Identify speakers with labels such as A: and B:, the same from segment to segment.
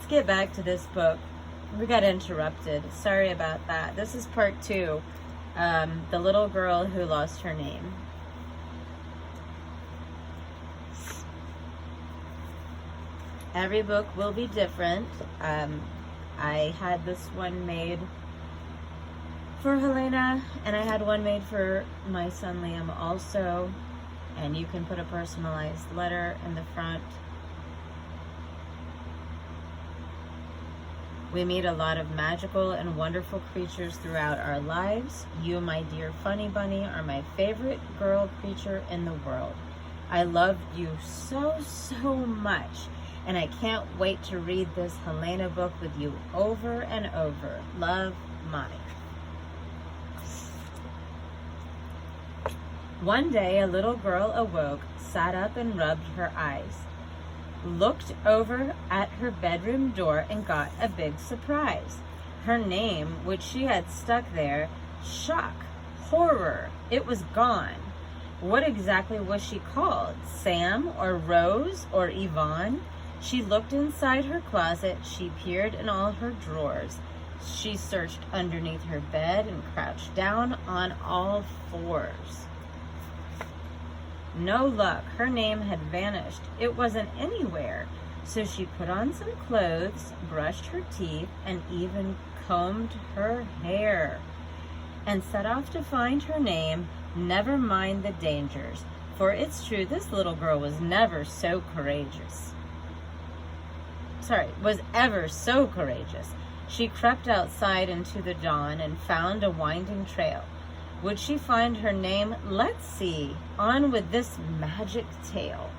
A: let's get back to this book. We got interrupted. Sorry about that. This is part 2. The little girl who lost her name. Every book will be different. I had this one made for Helena, and I had one made for my son Liam also. And you can put a personalized letter in the front. We meet a lot of magical and wonderful creatures throughout our lives. You, my dear Funny Bunny, are my favorite girl creature in the world. I love you so, so much, and I can't wait to read this Helena book with you over and over. Love, Mommy. One day, a little girl awoke, sat up and rubbed her eyes, looked over at her bedroom door and got a big surprise. Her name, which she had stuck there, shock, horror, it was gone. What exactly was she called? Sam or Rose or Yvonne? She looked inside her closet. She peered in all her drawers. She searched underneath her bed and crouched down on all fours. No luck. Her name had vanished. It wasn't anywhere. So she put on some clothes, brushed her teeth, and even combed her hair, and set off to find her name. Never mind the dangers, for it's true this little girl was never so courageous. Was ever so courageous. She crept outside into the dawn and found a winding trail. Would she find her name? Let's see. On with this magic tale.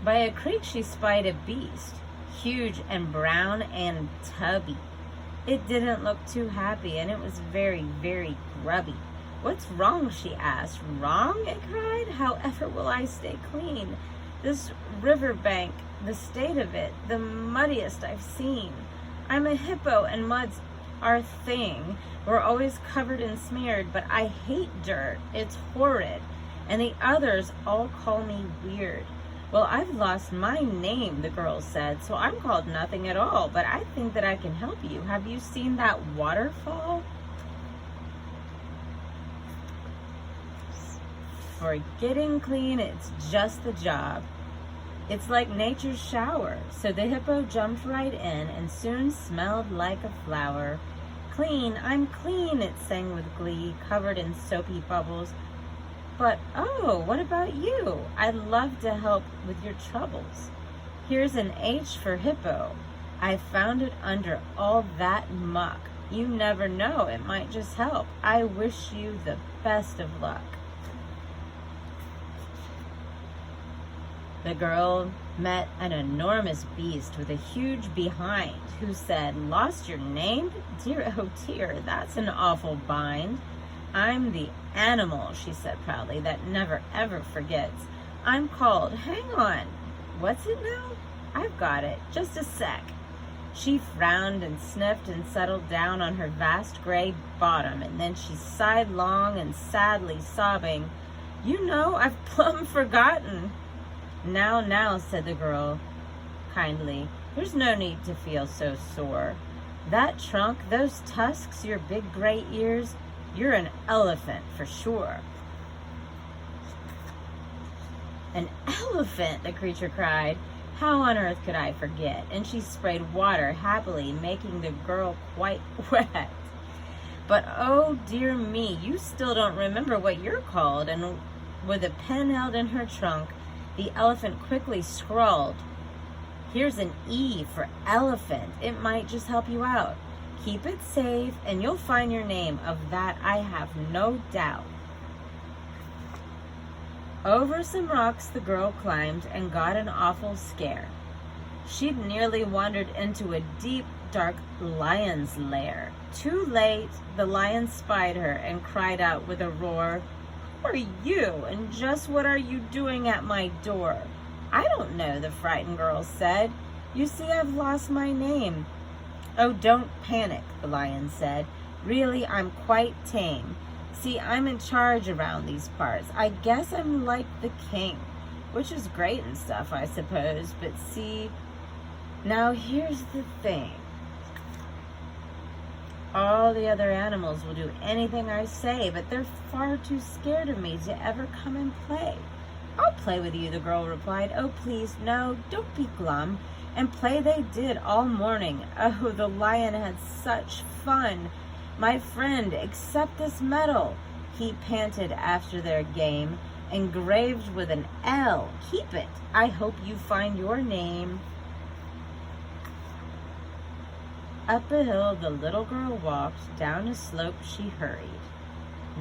A: By a creek she spied a beast, huge and brown and tubby. It didn't look too happy, and it was very, very grubby. What's wrong? She asked. Wrong? It cried. However will I stay clean? This riverbank, the state of it, the muddiest I've seen. I'm a hippo, and mud's our thing. We're always covered and smeared, but I hate dirt. It's horrid. And the others all call me weird. Well, I've lost my name, the girl said, so I'm called nothing at all, but I think that I can help you. Have you seen that waterfall? For getting clean, it's just the job. It's like nature's shower. So the hippo jumped right in and soon smelled like a flower. Clean, I'm clean, it sang with glee, covered in soapy bubbles. But, oh, what about you? I'd love to help with your troubles. Here's an H for hippo. I found it under all that muck. You never know, it might just help. I wish you the best of luck. The girl met an enormous beast with a huge behind, who said, Lost your name? Dear, oh dear, that's an awful bind. I'm the animal, she said proudly, that never ever forgets. I'm called, hang on, what's it now? I've got it, just a sec. She frowned and sniffed and settled down on her vast gray bottom, and then she sighed long and sadly, sobbing, You know, I've plumb forgotten. Now, said the girl kindly, there's no need to feel so sore. That trunk, those tusks, your big gray ears, you're an elephant for sure. An elephant, the creature cried. How on earth could I forget? And she sprayed water happily, making the girl quite wet. But oh dear me, you still don't remember what you're called. And with a pen held in her trunk, the elephant quickly scrawled, Here's an E for elephant. It might just help you out. Keep it safe, and you'll find your name. Of that I have no doubt. Over some rocks the girl climbed and got an awful scare. She'd nearly wandered into a deep, dark lion's lair. Too late, the lion spied her and cried out with a roar, Who are you, and just what are you doing at my door? I don't know, the frightened girl said. You see, I've lost my name. Oh, don't panic, the lion said. Really, I'm quite tame. See, I'm in charge around these parts. I guess I'm like the king, which is great and stuff, I suppose. But see, Now here's the thing. All the other animals will do anything I say, but they're far too scared of me to ever come and play. I'll play with you, the girl replied. Oh, please, no, don't be glum. And play they did all morning. Oh, the lion had such fun. My friend, accept this medal, he panted after their game, engraved with an L. Keep it. I hope you find your name. Up a hill the little girl walked, down a slope she hurried.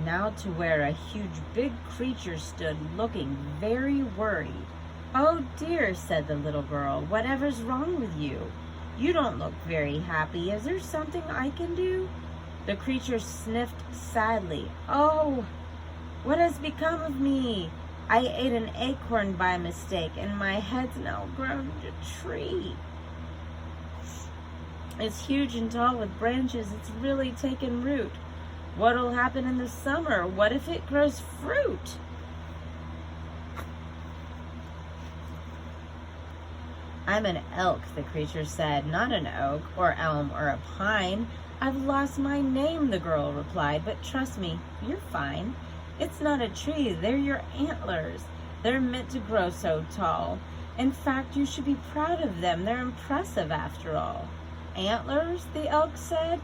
A: Now to where a huge big creature stood, looking very worried. Oh dear, said the little girl, whatever's wrong with you? You don't look very happy. Is there something I can do? The creature sniffed sadly. Oh, what has become of me? I ate an acorn by mistake, and my head's now grown to a tree. It's huge and tall with branches. It's really taken root. What'll happen in the summer? What if it grows fruit? I'm an elk, the creature said, not an oak or elm or a pine. I've lost my name, the girl replied, but trust me, you're fine. It's not a tree, they're your antlers. They're meant to grow so tall. In fact, you should be proud of them. They're impressive after all. Antlers, the elk said,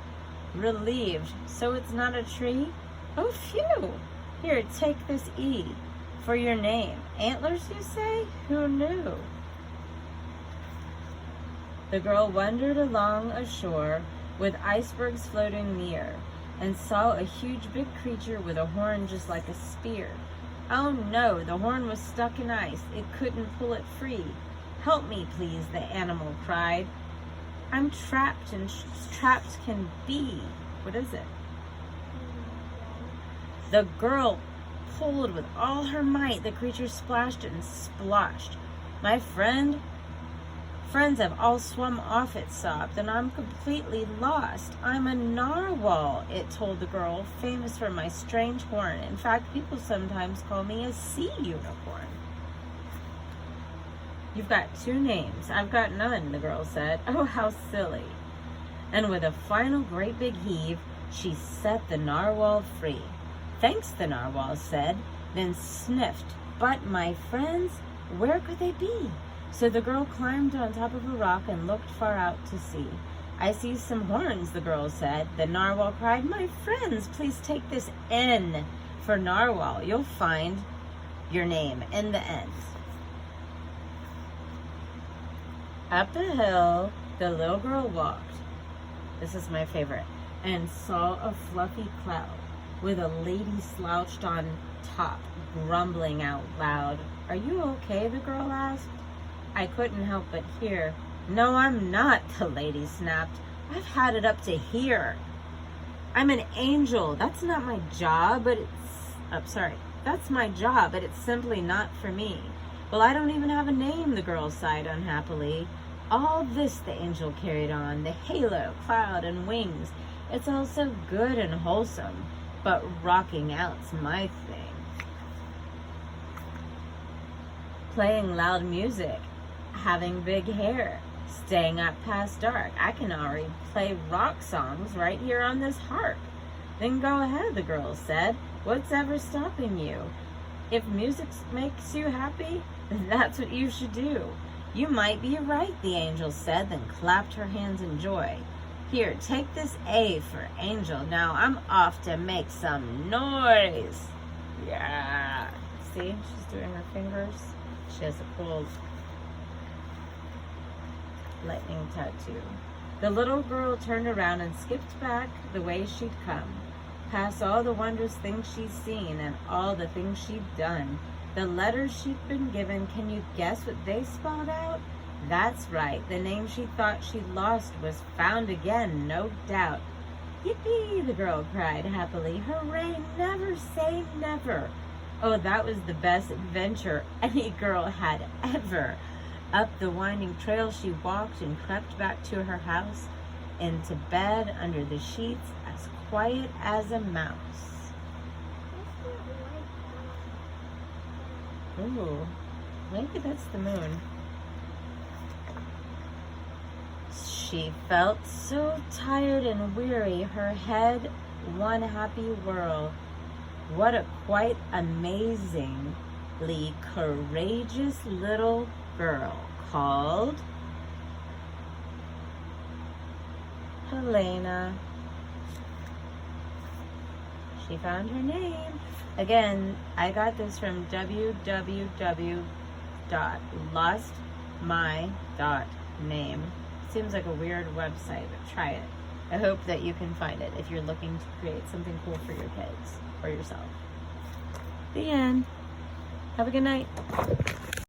A: relieved. So it's not a tree? Oh, phew! Here, take this E for your name. Antlers, you say? Who knew? The girl wandered along a shore with icebergs floating near and saw a huge big creature with a horn just like a spear. Oh no, the horn was stuck in ice. It couldn't pull it free. Help me, please, the animal cried. I'm trapped and trapped can be. What is it? The girl pulled with all her might. The creature splashed and sploshed. My friends have all swum off, it sobbed, and I'm completely lost. I'm a narwhal, it told the girl, famous for my strange horn. In fact, people sometimes call me a sea unicorn. You've got two names. I've got none, the girl said. Oh, how silly. And with a final great big heave, she set the narwhal free. Thanks, the narwhal said, then sniffed. But my friends, where could they be? So the girl climbed on top of a rock and looked far out to sea. I see some horns, the girl said. The narwhal cried, my friends, please take this N for narwhal. You'll find your name in the end. Up a hill, the little girl walked. This is my favorite. And saw a fluffy cloud with a lady slouched on top, grumbling out loud. Are you okay? The girl asked. I couldn't help but hear. No, I'm not, the lady snapped. I've had it up to here. I'm an angel. That's not my job, but that's my job, but it's simply not for me. Well, I don't even have a name, the girl sighed unhappily. All this, the angel carried on, the halo, cloud, and wings. It's all so good and wholesome, but rocking out's my thing. Playing loud music, having big hair, staying up past dark. I can already play rock songs right here on this harp. Then go ahead, the girl said. What's ever stopping you? If music makes you happy, then that's what you should do. You might be right, the angel said, then clapped her hands in joy. Here, take this A for angel. Now I'm off to make some noise. Yeah. See, she's doing her fingers. She has a cool lightning tattoo. The little girl turned around and skipped back the way she'd come, past all the wondrous things she'd seen and all the things she'd done. The letters she'd been given, can you guess what they spelled out? That's right, the name she thought she'd lost was found again, no doubt. Yippee, the girl cried happily. Hooray, never say never. Oh, that was the best adventure any girl had ever. Up the winding trail she walked and crept back to her house, into bed under the sheets, as quiet as a mouse. Ooh, maybe that's the moon. She felt so tired and weary, her head one happy whirl. What a quite amazingly courageous little girl called Helena. She found her name. Again, I got this from www.lostmy.name. Seems like a weird website, but try it. I hope that you can find it if you're looking to create something cool for your kids or yourself. The end. Have a good night.